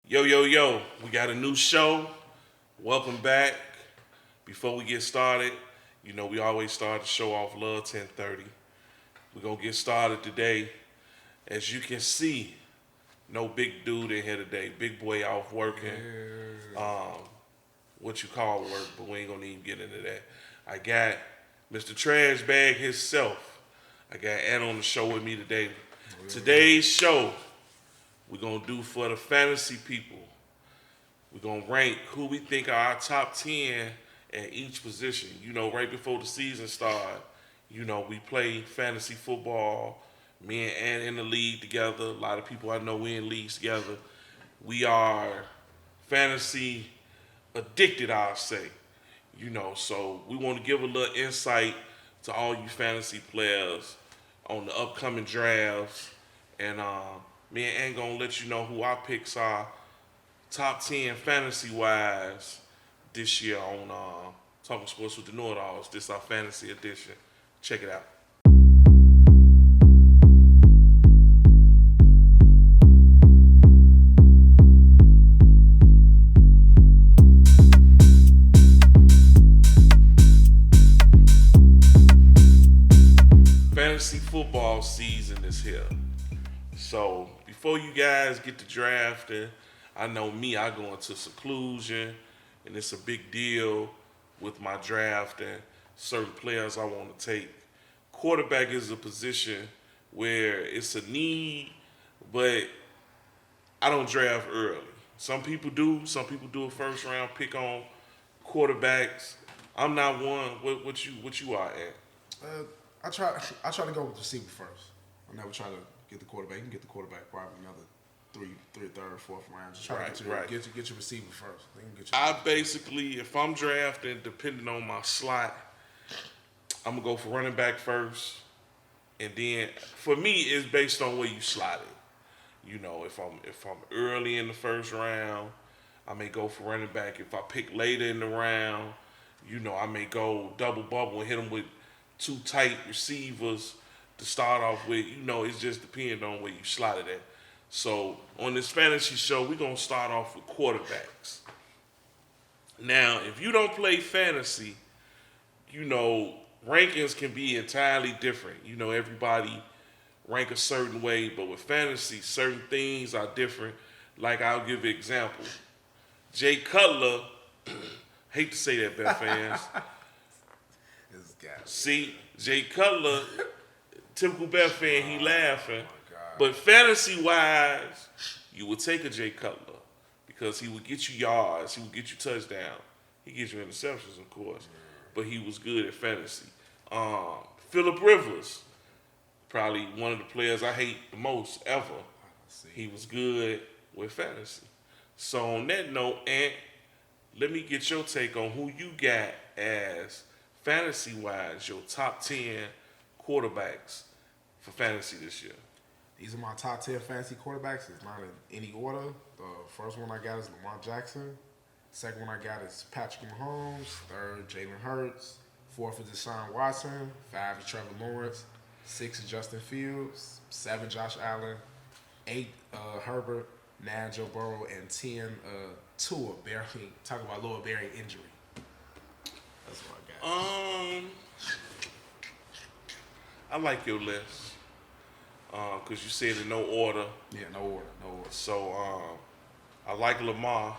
Yo, yo, yo, we got a new show. Welcome back. Before we get started, we always start the show off Love 1030. We're going to get started today. As you can see, no big dude in here today. Big boy off working. Um, what you call work, but we ain't going to even get into that. I got Mr. Trash Bag himself. I got Ed on the show with me today. Today's show, we're going to do for the fantasy people. We're going to rank who we think are our top 10 at each position. Right before the season started, we play fantasy football. Me and Ann in the league together. A lot of people I know we in leagues together. We are fantasy addicted, I'll say. So we want to give a little insight to all you fantasy players on the upcoming drafts. And me and Ann going to let you know who our picks are top 10 fantasy wise this year on Talking Sports with the Know-It-Alls. This is our fantasy edition. Check it out. Fantasy football season is here. So before you guys get to drafting, I know me, I go into seclusion, and it's a big deal with my draft and certain players I want to take. Quarterback is a position where it's a need, but I don't draft early. Some people do. Some people do a first round pick on quarterbacks. I'm not one. What you are at? Uh, I try to go with receiver first. I never try to get the quarterback. You can get the quarterback probably another third, fourth round. Just try to get your receiver first. Then you can get your I basically, if I'm drafting, depending on my slot, I'm gonna go for running back first, and then for me, it's based on where you slot it. If I'm early in the first round, I may go for running back. If I pick later in the round, I may go double bubble and hit them with two tight receivers to start off with. It's just depending on where you slot it at. So on this fantasy show, we're gonna start off with quarterbacks. Now, if you don't play fantasy, rankings can be entirely different. Everybody rank a certain way, but with fantasy, certain things are different. Like I'll give you an example. Jay Cutler, hate to say that, Beth fans. this guy. See, Jay Cutler, typical Beth fan, he laughing. God. But fantasy wise, you would take a Jay Cutler because he would get you yards, he would get you touchdowns, he gets you interceptions, of course. But he was good at fantasy. Phillip Rivers, probably one of the players I hate the most ever. He was good with fantasy. So on that note, Ant, let me get your take on who you got as fantasy wise, your top 10 quarterbacks for fantasy this year. These are my top 10 fantasy quarterbacks. It's not in any order. The first one I got is Lamar Jackson. Second one I got is Patrick Mahomes. Third, Jalen Hurts. Fourth is Deshaun Watson. Five is Trevor Lawrence. Six is Justin Fields. Seven, Josh Allen. Eight, Herbert. Nine, Joe Burrow. And 10, Tua, barely. Talking about lower bearing injury. That's what I got. I like your list because you said in no order. Yeah, no order. So I like Lamar.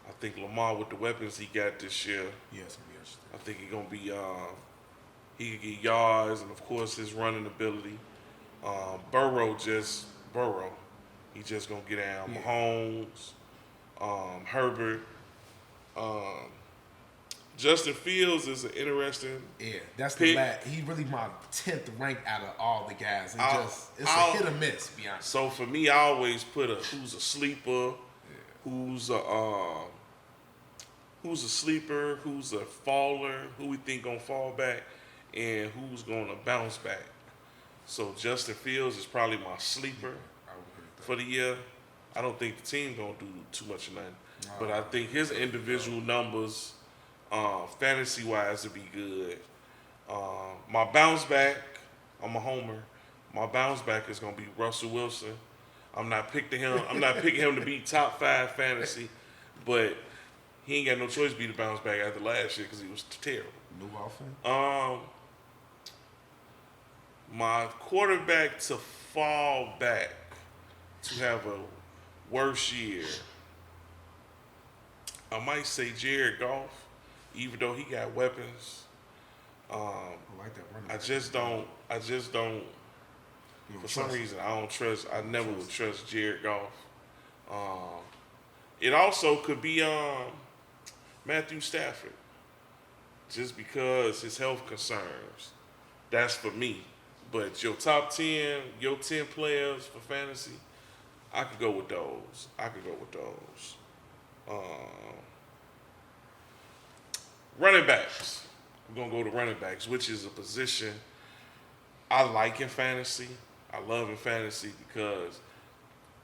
I think Lamar with the weapons he got this year, Yes, I'm interested. I think he's gonna be he could get yards and of course his running ability. Burrow. He just gonna get down. Yeah. Mahomes, Herbert, Justin Fields is an interesting. Yeah, that's pick. the last. He really my 10th rank out of all the guys. It's a hit or miss, to be honest. So for me, I always put who's a sleeper, who's a sleeper, who's a faller, who we think gonna fall back, and who's gonna bounce back. So Justin Fields is probably my sleeper I would agree with for the year. I don't think the team gonna do too much of nothing, but I think his individual numbers, fantasy wise, would be good. My bounce back, I'm a homer. My bounce back is gonna be Russell Wilson. I'm not picking him. I'm not picking him to be top 5 fantasy, but he ain't got no choice but to bounce back after last year because he was terrible. New offense. My quarterback to fall back to have a worse year, I might say Jared Goff, even though he got weapons. I like that running I back. just don't. You don't For some trust him. reason, I don't trust. I never would trust Jared Goff. It also could be Matthew Stafford, just because his health concerns. That's for me. But your top 10, your 10 players for fantasy, I could go with those. Running backs. We're going to go to running backs, which is a position I like in fantasy. I love in fantasy because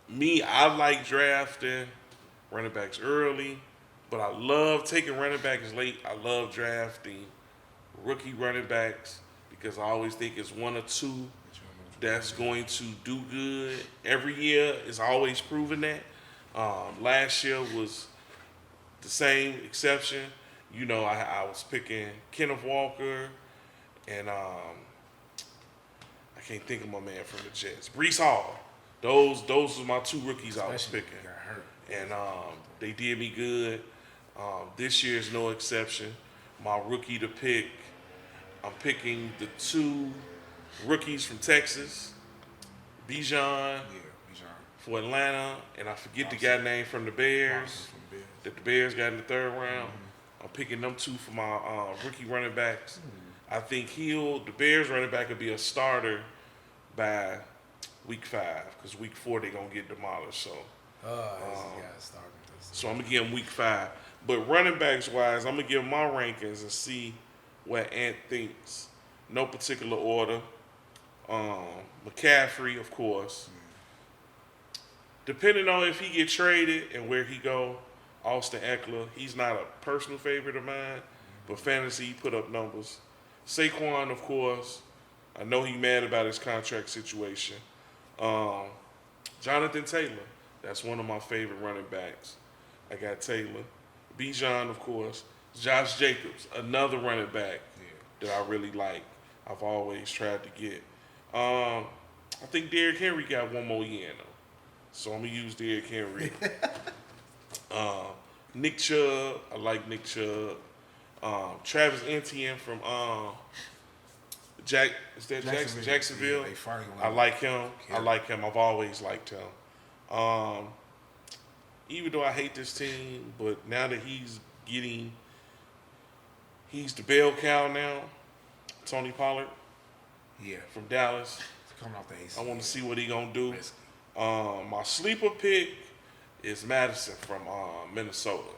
I like drafting running backs early, but I love taking running backs late. I love drafting rookie running backs because I always think it's one or two that's going to do good. Every year is always proven that. Last year was the same exception. You know, I was picking Kenneth Walker and I can't think of my man from the Jets, Brees Hall. Those were my 2 rookies I was Especially picking, when he got hurt. and they did me good. This year is no exception. My rookie to pick, I'm picking the 2 rookies from Texas, Bijan Yeah, Bijan. for Atlanta, and I forget the guy name from the Bears Watson from Bears. that the Bears got in the 3rd round. I'm picking them 2 for my rookie running backs. I think the Bears running back will be a starter by week 5 because week 4 they're gonna get demolished. So I'm gonna give him week 5. But running backs wise, I'm gonna give my rankings and see what Ant thinks. No particular order. McCaffrey, of course. Depending on if he get traded and where he go, Austin Eckler. He's not a personal favorite of mine, but fantasy he put up numbers. Saquon, of course. I know he mad about his contract situation. Jonathan Taylor. That's one of my favorite running backs. I got Taylor. Bijan, of course. Josh Jacobs, another running back that I really like. I've always tried to get. I think Derrick Henry got one more year though, so I'm gonna use Derrick Henry. Nick Chubb, I like Nick Chubb. Travis Etienne from Jacksonville. Yeah, they finally I like him. I've always liked him. Even though I hate this team, but now that he's the bell cow now. Tony Pollard Yeah, from Dallas. coming off the AC. I want to see what he gonna do. Risky. My sleeper pick is Madison from Minnesota.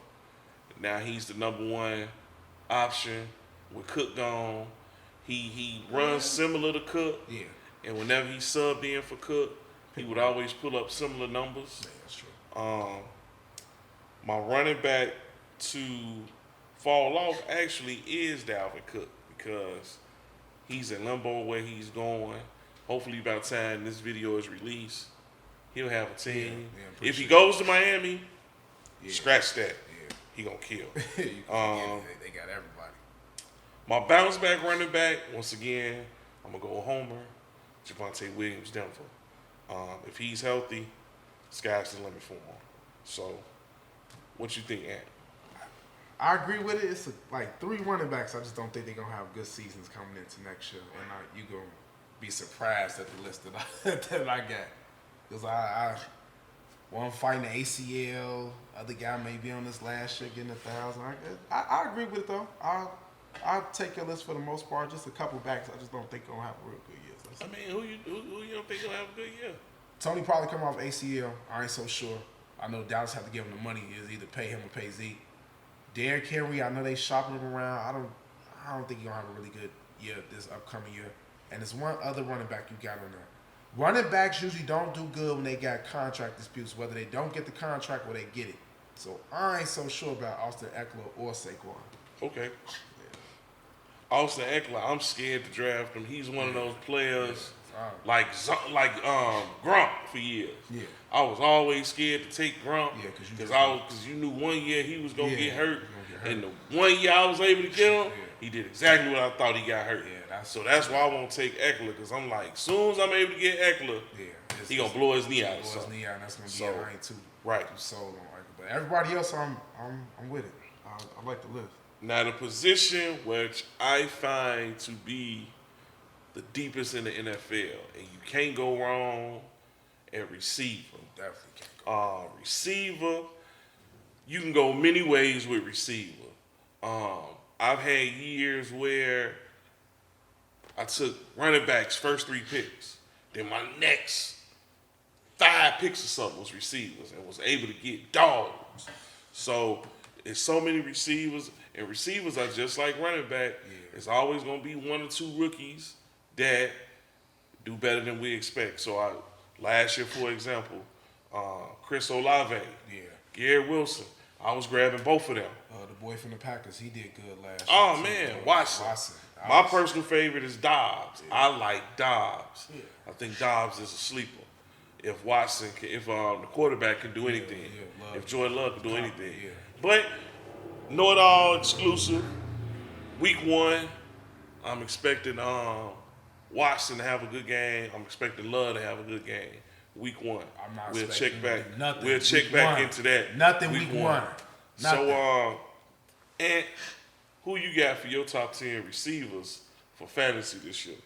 Now he's the number 1 option with Cook gone. He runs similar to Cook, Yeah, and whenever he subbed in for Cook, he would always pull up similar numbers. yeah, that's true. My running back to fall off actually is Dalvin Cook because he's in limbo where he's going. Hopefully by the time this video is released, he'll have a team. Yeah, I'm pretty if he sure. goes to Miami, Yeah. scratch that. Yeah. He gonna kill. You can get it. They got everybody. My bounce back running back, once again, I'm gonna go with Homer, Javonte Williams, Denver. If he's healthy, sky's the limit for him. So, what you think, Ant? I agree with it. It's like 3 running backs. I just don't think they're gonna have good seasons coming into next year, and you gonna be surprised at the list that that I got. Because I one fighting the ACL, other guy may be on this last year getting 1,000. I agree with it though. I'll take your list for the most part. Just a couple backs. I just don't think gonna have a real good year. I mean, who you don't think gonna have a good year? Tony probably come off ACL. I ain't so sure. I know Dallas have to give him the money. Is either pay him or pay Zeke. Derrick Henry, I know they shopping him around. I don't think he's gonna have a really good year this upcoming year. And there's one other running back you got on there. Running backs usually don't do good when they got contract disputes, whether they don't get the contract or they get it. So I ain't so sure about Austin Eckler or Saquon. Okay. Austin Eckler, I'm scared to draft him. He's one of those players like Grump for years. Yeah. I was always scared to take Grump Yeah, 'cause you because you knew one year he was gonna get hurt, he gonna get and the 1 year I was able to get him, Yeah. he did exactly what I thought he got hurt. Yeah, so that's why I won't take Eckler, because I'm like, soon as I'm able to get Eckler, he gonna blow his knee out. Blow his knee out, and that's gonna be So, I ain't too right. sold on Eckler. But everybody else, I'm with it. I like the list. Now the position which I find to be the deepest in the NFL, and you can't go wrong at receiver. Definitely can't go. Receiver, you can go many ways with receiver. I've had years where I took running backs first 3 picks. Then my next 5 picks or something was receivers, and was able to get dogs. So it's so many receivers, and receivers are just like running back. Yeah. It's always going to be 1 or 2 rookies that do better than we expect. So last year, for example, Chris Olave, Garrett Wilson, I was grabbing both of them. The boy from the Packers, he did good last year. Oh man, Watson. My personal favorite is Dobbs. Yeah. I like Dobbs. Yeah. I think Dobbs is a sleeper. If Watson, if the quarterback can do anything, Love if Jordan Love can do anything, yeah. but know it all exclusive. Week 1, I'm expecting Watson to have a good game. I'm expecting Love to have a good game. Week 1, I'm not we'll expecting check back. nothing. We'll check Week back 1. into that. Nothing week 1. Nothing. So, and who you got for your top 10 receivers for fantasy this year?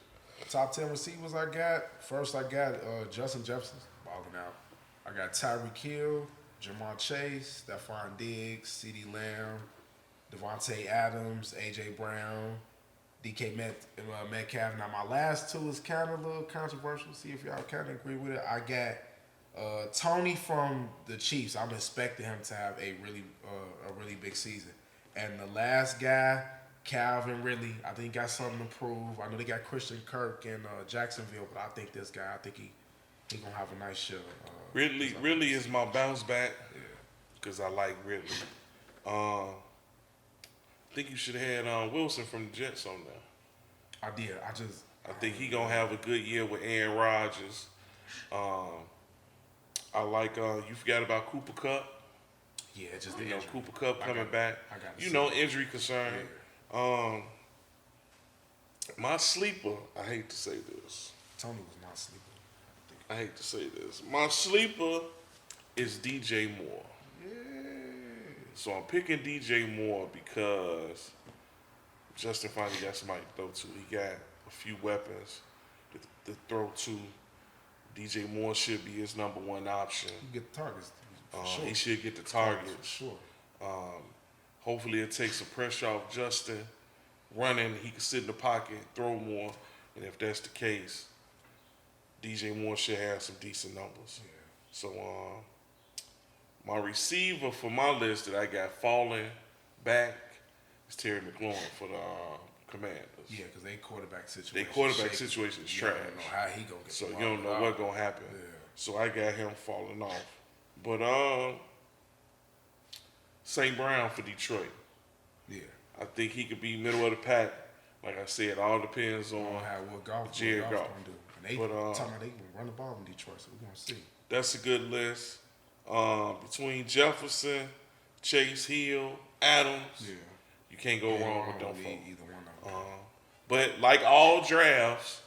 Top 10 receivers I got. First, I got Justin Jefferson, balling out. I got Tyreek Hill, Jamar Chase, Stephon Diggs, CeeDee Lamb, Devontae Adams, A.J. Brown, DK Metcalf. Now, my last 2 is kind of a little controversial. See if y'all kind of agree with it. I got Tony from the Chiefs. I'm expecting him to have a really big season. And the last guy, Calvin Ridley, I think got something to prove. I know they got Christian Kirk in Jacksonville, but I think this guy, I think he gonna have a nice show. Ridley is my bounce back because I like Ridley. I think you should have had Wilson from the Jets on there. I did. I think he gonna have a good year with Aaron Rodgers. I like you forgot about Cooper Kupp. Yeah, just Cooper Kupp coming back. I got Injury concern. Yeah. My sleeper, I hate to say this. Tony was my sleeper. I hate to say this. My sleeper is DJ Moore. Yeah. So I'm picking DJ Moore because Justin finally got somebody to throw to. He got a few weapons to throw to. DJ Moore should be his number 1 option. He get the targets. For sure. He should get the targets. For sure. Hopefully it takes some pressure off Justin running. He can sit in the pocket, throw more. And if that's the case, DJ Moore should have some decent numbers. Yeah. So my receiver for my list that I got falling back is Terry McLaurin for the Commanders. Yeah, because they quarterback situation. Their quarterback situation is trash. You don't know how he gonna get. So you don't know what's gonna happen. Yeah. So I got him falling off. But St. Brown for Detroit. Yeah. I think he could be middle of the pack. Like I said, all depends on how what golf Jared Goff. gonna do. And they But, talking about they can run the ball in Detroit, so we're gonna see. That's a good list. Between Jefferson, Chase, Hill, Adams, you can't go wrong with them folks. Either one of them. But like all drafts,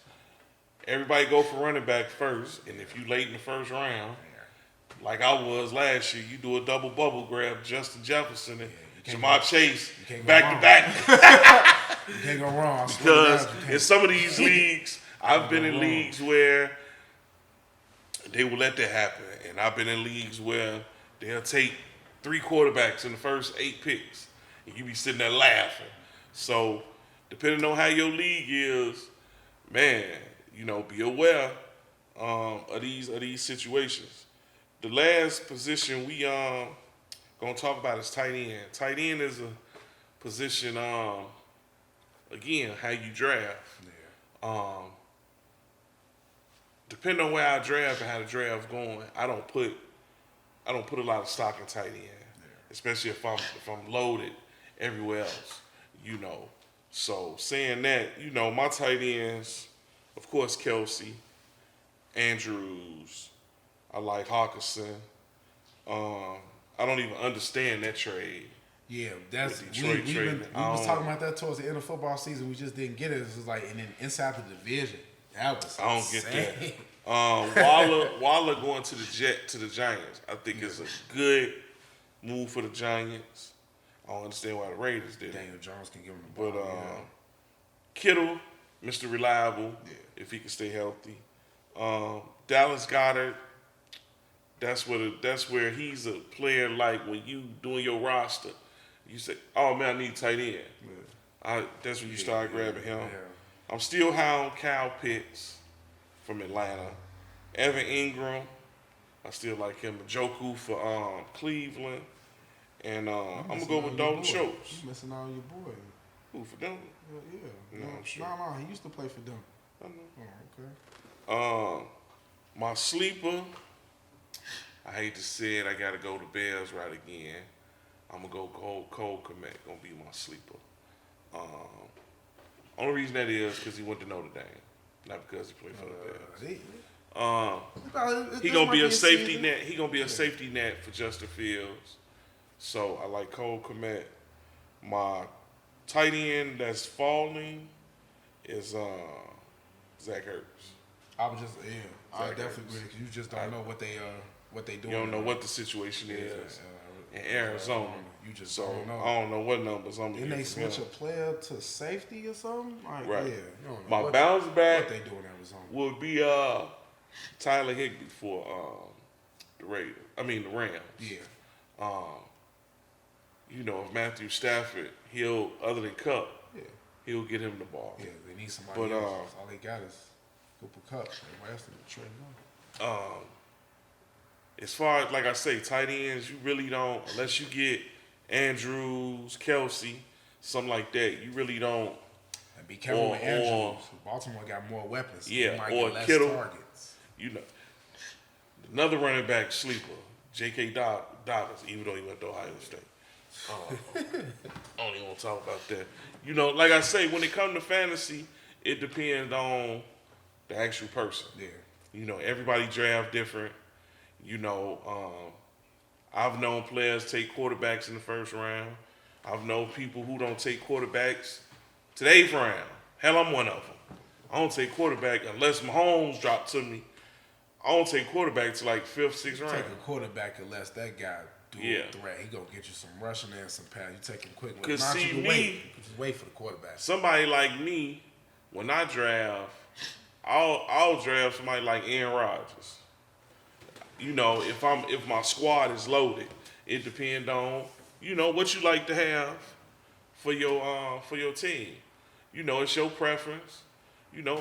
everybody go for running back first. And if you late in the first round, like I was last year, you do a double bubble grab, Justin Jefferson and Jamar Chase back to back. You can't go wrong. Because in some of these leagues, I've been in leagues where they will let that happen. And I've been in leagues where they'll take 3 quarterbacks in the first 8 picks. And you be sitting there laughing. So depending on how your league is, man, be aware of these situations. The last position we gonna talk about is tight end. Tight end is a position, again, how you draft. Yeah. Depending on where I draft and how the draft's going, I don't put a lot of stock in tight end, especially if I'm loaded everywhere else, So saying that, my tight ends, of course, Kelsey, Andrews. I like Hawkinson. I don't even understand that trade. Yeah, that's With we Detroit trading. was talking about that towards the end of football season. We just didn't get it. It was like, and then inside the division, that was I don't insane. get that. Waller going to the Giants. I think it's a good move for the Giants. I don't understand why the Raiders did it. Daniel Jones can give him the ball. But Kittle, Mr. Reliable, if he can stay healthy. Dallas Goedert, that's where he's a player like when you doing your roster, you say, oh man, I need tight end. That's when you start grabbing him. Yeah. I'm still high on Kyle Pitts from Atlanta. Evan Ingram, I still like him. Njoku for Cleveland. And I'm going to go with Dalton Schultz. You missing out on your boy. Who, for Denver? Yeah. No, I'm sure. No, he used to play for them. I know. Oh, okay. My sleeper, I hate to say it, I got to go to Bears right again. I'm going to go Cole Kmet, going to be my sleeper. Only reason that is because he went to Notre Dame, not because he played for the Bears. He gonna be a safety net. He gonna be a safety net for Justin Fields. So I like Cole Kmet. My tight end that's falling is Zach Ertz. I definitely agree because you just don't know what they doing. You don't know what the situation is in Arizona. You just so don't know. I don't know what numbers I'm gonna Didn't get they from switch him. a player to safety or something? Like, Right. Yeah. You don't know My what, bounce back what they do in Arizona. will be Tyler Higbee for the Rams. Yeah. If Matthew Stafford, other than Cup, he'll get him the ball. Yeah, they need somebody But, else. All they got is Cooper Kupp. Everybody else is trading on. As far as, like I say, tight ends, you really don't, unless you get Andrews, Kelsey, something like that, you really don't. And be careful with Andrews. Baltimore got more weapons. So Yeah, they might or get less Kittle. targets. Another running back sleeper, J.K. Dobbins, even though he went to Ohio State. I don't even want to talk about that. Like I say, when it comes to fantasy, it depends on the actual person. Yeah. Everybody draft different. I've known players take quarterbacks in the first round. I've known people who don't take quarterbacks to the 8th round. Hell, I'm one of them. I don't take quarterback unless Mahomes dropped to me. I don't take quarterback to like 5th, 6th round. Take a quarterback unless that guy do a threat. He gonna get you some rushing and some pass. You take him quick. Because see me, just wait for the quarterback. Somebody like me, when I draft, I'll draft somebody like Aaron Rodgers. If my squad is loaded, it depends on what you like to have for your team. It's your preference.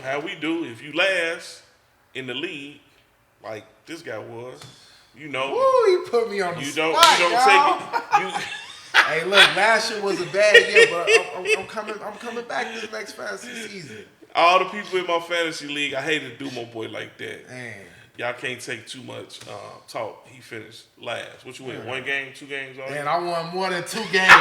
How we do. If you last in the league, like this guy was, Woo, he put me on the spot, you don't take it. Hey, look, last year was a bad year, but I'm coming back this next fantasy season. All the people in my fantasy league, I hate to do my boy like that. Man. Y'all can't take too much talk. He finished last. What you win? 1 game, 2 games? Man, I won more than 2 games.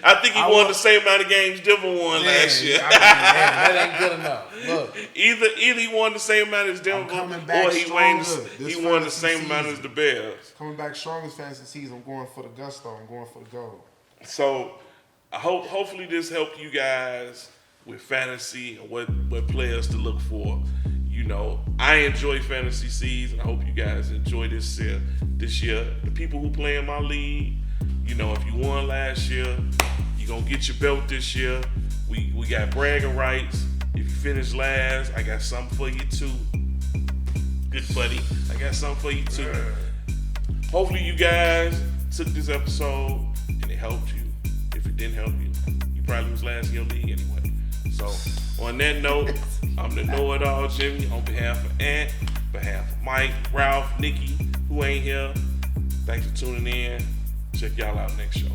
I think he won the same amount of games Denver won last year. That ain't good enough. Look, Either he won the same amount as Denver, or he won the same amount as the Bears. Coming back strong as fantasy season. I'm going for the gusto. I'm going for the gold. So I hopefully this helped you guys with fantasy and what players to look for. I enjoy fantasy season. I hope you guys enjoy this year. The people who play in my league, if you won last year, you're going to get your belt this year. We got bragging rights. If you finish last, I got something for you too. Good buddy. I got something for you too. Hopefully you guys took this episode and it helped you. If it didn't help you, you probably was last in your league anyway. So on that note, I'm the know-it-all Jimmy on behalf of Ant, behalf of Mike, Ralph, Nikki, who ain't here. Thanks for tuning in. Check y'all out next show.